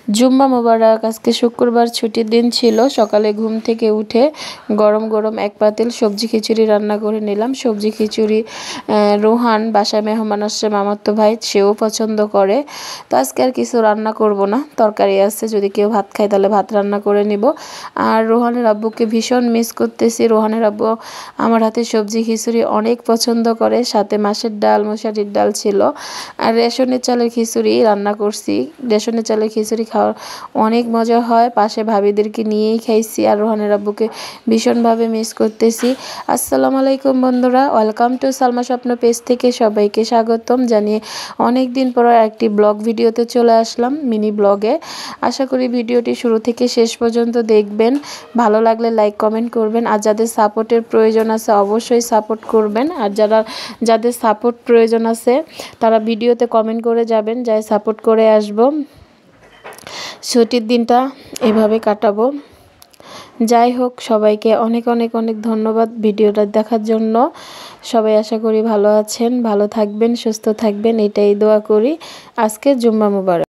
জুম্মা মোবারক। আজকে শুক্রবার ছুটির দিন ছিল। সকালে ঘুম থেকে উঠে গরম গরম এক পাতিল সবজি খিচুড়ি রান্না করে নিলাম। সবজি খিচুড়ি রোহান বাসায় মেহমান আসছে, মামাতো ভাই, সেও পছন্দ করে। তো আজকে আর কিছু রান্না করব না, তরকারি আছে, যদি কেউ ভাত খায় তাহলে ভাত রান্না করে নিব। আর রোহানের আব্বুকে ভীষণ মিস করতেছি। রোহানের আব্বু আমার হাতে সবজি খিচুড়ি অনেক পছন্দ করে। সাথে মাছের ডাল, মশারির ডাল ছিল। আর রেশনের চালের খিচুড়ি রান্না করছি। রেশনের চালের খিচুড়ি খাওয়ার অনেক মজা হয়। পাশে ভাবিদেরকে নিয়েই খাইছি। আর রোহানের আব্বুকে ভীষণভাবে মিস করতেছি। আসসালামু আলাইকুম বন্ধুরা, ওয়েলকাম টু সালমা স্বপ্ন পেজ থেকে সবাইকে স্বাগতম জানিয়ে অনেক দিন পর একটি ব্লগ ভিডিওতে চলে আসলাম, মিনি ব্লগে। আশা করি ভিডিওটি শুরু থেকে শেষ পর্যন্ত দেখবেন। ভালো লাগলে লাইক কমেন্ট করবেন। আর যাদের সাপোর্টের প্রয়োজন আছে অবশ্যই সাপোর্ট করবেন। আর যাদের সাপোর্ট প্রয়োজন আছে তারা ভিডিওতে কমেন্ট করে যাবেন, যাই সাপোর্ট করে আসব। ছুটির দিনটা এভাবে কাটাবো। যাই হোক, সবাইকে অনেক অনেক অনেক ধন্যবাদ ভিডিওটা দেখার জন্য। সবাই আশা করি ভালো আছেন, ভালো থাকবেন, সুস্থ থাকবেন, এটাই দোয়া করি। আজকে জুম্মা মুবারক।